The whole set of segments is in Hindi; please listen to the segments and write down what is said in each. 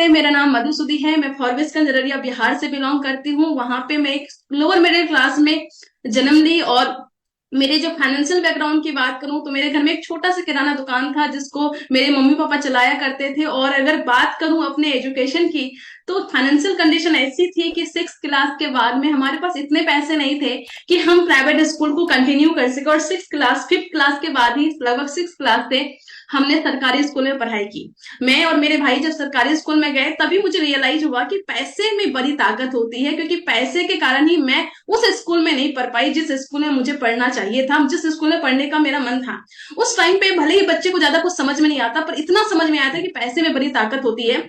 नमस्ते, मेरा नाम मधुसूदी है। मैं फॉरबिसगंज अररिया बिहार से बिलोंग करती हूँ। वहां पे मैं एक लोअर मिडिल क्लास में जन्म ली। और मेरे जो फाइनेंशियल बैकग्राउंड की बात करूं तो मेरे घर में एक छोटा सा किराना दुकान था जिसको मेरे मम्मी पापा चलाया करते थे। और अगर बात करूं अपने एजुकेशन की तो फाइनेंशियल कंडीशन ऐसी थी कि 6 क्लास के बाद में हमारे पास इतने पैसे नहीं थे कि हम प्राइवेट स्कूल को कंटिन्यू कर सके। और 6 क्लास 5th क्लास के बाद ही लगभग 6 क्लास से हमने सरकारी स्कूल में पढ़ाई की। मैं और मेरे भाई जब सरकारी स्कूल में गए तभी मुझे रियलाइज हुआ कि पैसे में बड़ी ताकत होती है, क्योंकि पैसे के कारण ही मैं उस स्कूल में नहीं पढ़ पाई जिस स्कूल में मुझे पढ़ना चाहिए था, जिस स्कूल में पढ़ने का मेरा मन था। उस टाइम पे भले ही बच्चे को ज्यादा कुछ समझ में नहीं आता, पर इतना समझ में आया था कि पैसे में बड़ी ताकत होती है।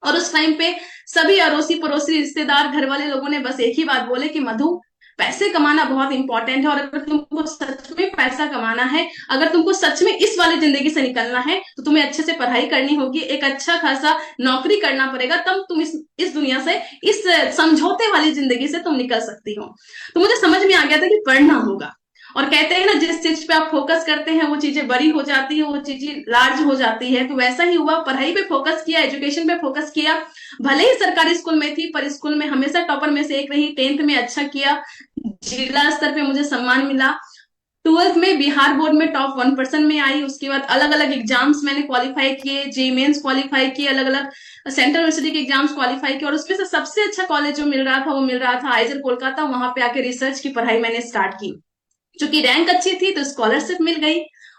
और उस टाइम पे सभी अड़ोसी पड़ोसी रिश्तेदार घर वाले लोगों ने बस एक ही बात बोले कि मधु, पैसे कमाना बहुत इंपॉर्टेंट है, और अगर तुमको सच में पैसा कमाना है, अगर तुमको सच में इस वाली जिंदगी से निकलना है, तो तुम्हें अच्छे से पढ़ाई करनी होगी, एक अच्छा खासा नौकरी करना पड़ेगा, तब तुम इस दुनिया से, इस समझौते वाली जिंदगी से तुम निकल सकती हो। तो मुझे समझ में आ गया था कि पढ़ना होगा। और कहते हैं ना, जिस चीज पे आप फोकस करते हैं वो चीजें बड़ी हो जाती है, वो चीजें लार्ज हो जाती है। तो वैसा ही हुआ, पढ़ाई पे फोकस किया, एजुकेशन पे फोकस किया। भले ही सरकारी स्कूल में थी, पर स्कूल में हमेशा टॉपर में से एक रही। 10th में अच्छा किया, जिला स्तर पे मुझे सम्मान मिला। 12th में बिहार बोर्ड में टॉप 1% में आई। उसके बाद अलग अलग एग्जाम्स मैंने क्वालिफाई किए, जेईई मेंस क्वालिफाई किए, अलग अलग सेंट्रल यूनिवर्सिटी के एग्जाम्स क्वालिफाई किए। और उसमें से सबसे अच्छा कॉलेज जो मिल रहा था वो मिल रहा था आईजर कोलकाता। वहां पे आके रिसर्च की पढ़ाई मैंने स्टार्ट की। चूंकि रैंक अच्छी थी तो स्कॉलरशिप मिल गई।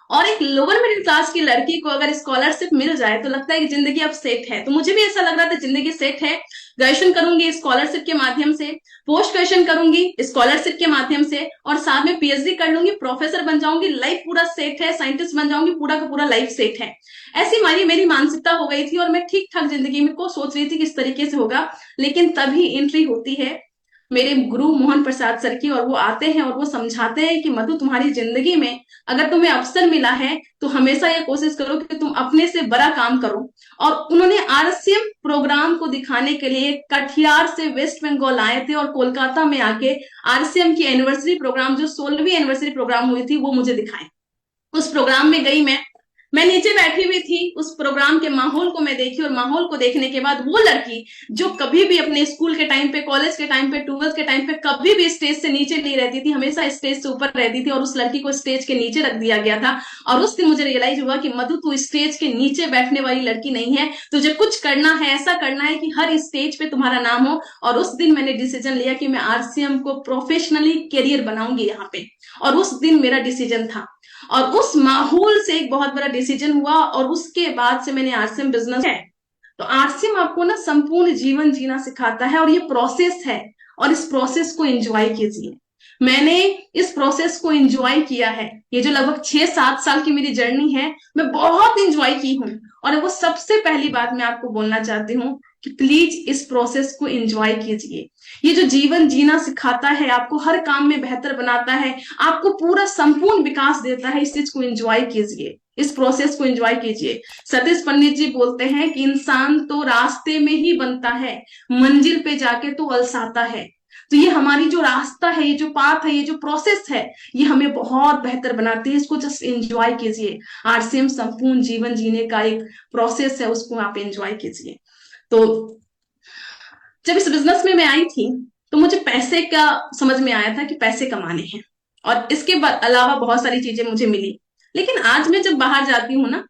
और एक लोअर मिडिल क्लास की लड़की को अगर स्कॉलरशिप मिल जाए तो लगता है कि जिंदगी अब सेट है। तो मुझे भी ऐसा लग रहा था जिंदगी सेट है। ग्रेजुएशन करूंगी स्कॉलरशिप के माध्यम से, पोस्ट ग्रेजुएशन करूंगी स्कॉलरशिप के माध्यम से, और साथ में पीएचडी कर लूंगी, प्रोफेसर बन जाऊंगी, लाइफ पूरा सेट है, साइंटिस्ट बन जाऊंगी, पूरा का पूरा लाइफ सेट है। ऐसी हमारी मेरी मानसिकता हो गई थी और मैं ठीक ठाक जिंदगी में को सोच रही थी किस तरीके से होगा। लेकिन तभी एंट्री होती है मेरे गुरु मोहन प्रसाद सर की, और वो आते हैं और वो समझाते हैं कि मधु, तुम्हारी जिंदगी में अगर तुम्हें अवसर मिला है तो हमेशा ये कोशिश करो कि तुम अपने से बड़ा काम करो। और उन्होंने आरसीएम प्रोग्राम को दिखाने के लिए कटिहार से वेस्ट बंगाल आए थे और कोलकाता में आके आरसीएम की एनिवर्सरी प्रोग्राम, जो 16वीं एनिवर्सरी प्रोग्राम हुई थी, वो मुझे दिखाए। उस प्रोग्राम में गई मैं नीचे बैठी हुई थी। उस प्रोग्राम के माहौल को मैं देखी, और माहौल को देखने के बाद वो लड़की जो कभी भी अपने स्कूल के टाइम पे, कॉलेज के टाइम पे, 12th के टाइम पे कभी भी स्टेज से नीचे नहीं रहती थी, हमेशा स्टेज से ऊपर रहती थी, और उस लड़की को स्टेज के नीचे रख दिया गया था। और उस दिन मुझे रियलाइज हुआ कि मधु, तू स्टेज के नीचे बैठने वाली लड़की नहीं है, तुझे कुछ करना है, ऐसा करना है कि हर स्टेज पे तुम्हारा नाम हो। और उस दिन मैंने डिसीजन लिया कि मैं आरसीएम को प्रोफेशनली करियर बनाऊंगी यहाँ पे। और उस दिन मेरा डिसीजन था, और उस माहौल से एक बहुत बड़ा डिसीजन हुआ। और उसके बाद से मैंने आरसीएम बिजनेस है। तो आरसीएम आपको ना संपूर्ण जीवन जीना सिखाता है, और ये प्रोसेस है, और इस प्रोसेस को एंजॉय कीजिए। मैंने इस प्रोसेस को एंजॉय किया है। ये जो लगभग 6-7 साल की मेरी जर्नी है, मैं बहुत एंजॉय की हूँ। और वो सबसे पहली बात मैं आपको बोलना चाहती हूँ कि प्लीज इस प्रोसेस को एंजॉय कीजिए। ये जो जीवन जीना सिखाता है, आपको हर काम में बेहतर बनाता है, आपको पूरा संपूर्ण विकास देता है, इस चीज को एंजॉय कीजिए, इस प्रोसेस को एंजॉय कीजिए। सतीश पंडित जी बोलते हैं कि इंसान तो रास्ते में ही बनता है, मंजिल पे जाके तो अलसाता है। तो ये हमारी जो रास्ता है, ये जो पाथ है, ये जो प्रोसेस है, ये हमें बहुत बेहतर बनाती है। इसको जस्ट एंजॉय कीजिए। आरसीएम संपूर्ण जीवन जीने का एक प्रोसेस है, उसको आप एंजॉय कीजिए। तो जब इस बिजनेस में मैं आई थी तो मुझे पैसे का समझ में आया था कि पैसे कमाने हैं, और इसके अलावा बहुत सारी चीजें मुझे मिली। लेकिन आज मैं जब बाहर जाती हूँ ना,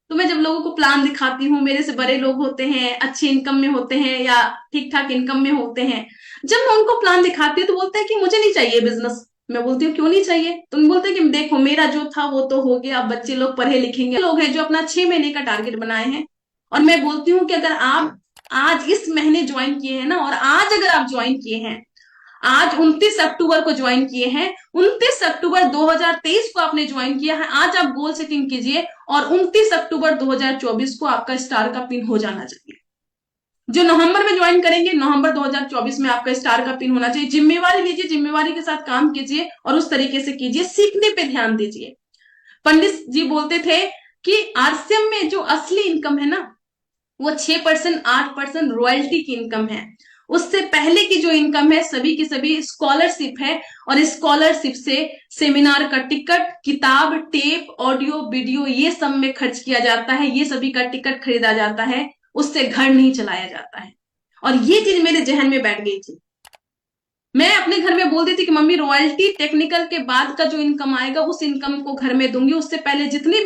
तो मैं जब लोगों को प्लान दिखाती हूँ, मेरे से बड़े लोग होते हैं, अच्छी इनकम में होते हैं या ठीक ठाक इनकम में होते हैं, जब मैं उनको प्लान दिखाती हूँ तो बोलते हैं कि मुझे नहीं चाहिए बिजनेस। मैं बोलती हूँ क्यों नहीं चाहिए? तो उन बोलते हैं कि देखो, मेरा जो था वो तो हो गया, अब बच्चे लोग पढ़े लिखेंगे। लोग हैं जो अपना 6 महीने का टारगेट बनाए हैं, और मैं बोलती हूँ कि अगर आप आज इस महीने ज्वाइन किए हैं ना, और आज अगर आप ज्वाइन किए हैं, आज 29 अक्टूबर को ज्वाइन किए हैं, 29 अक्टूबर 2023 को आपने ज्वाइन किया है, आज आप गोल सेटिंग कीजिए, और 29 अक्टूबर 2024 को आपका स्टार का पिन हो जाना चाहिए। जो नवंबर में ज्वाइन करेंगे, नवंबर 2024 में आपका स्टार का पिन होना चाहिए। जिम्मेवारी लीजिए, जिम्मेवारी के साथ काम कीजिए, और उस तरीके से कीजिए, सीखने पे ध्यान दीजिए। पंडित जी बोलते थे कि आरसीएम में जो असली इनकम है ना, वो 6%, 8% रॉयल्टी की इनकम है। उससे पहले की जो इनकम है सभी की सभी स्कॉलरशिप है, और स्कॉलरशिप से सेमिनार का टिकट, किताब, टेप, ऑडियो, वीडियो, ये सब में खर्च किया जाता है, ये सभी का टिकट खरीदा जाता है। उससे घर नहीं चलाया जाता है। और ये चीज मेरे जहन में बैठ गई थी। मैं अपने घर में बोलती थी कि मम्मी रॉयल्टी टेक्निकल के बाद का जो इनकम आएगा उस इनकम को घर में दूंगी, उससे पहले जितनी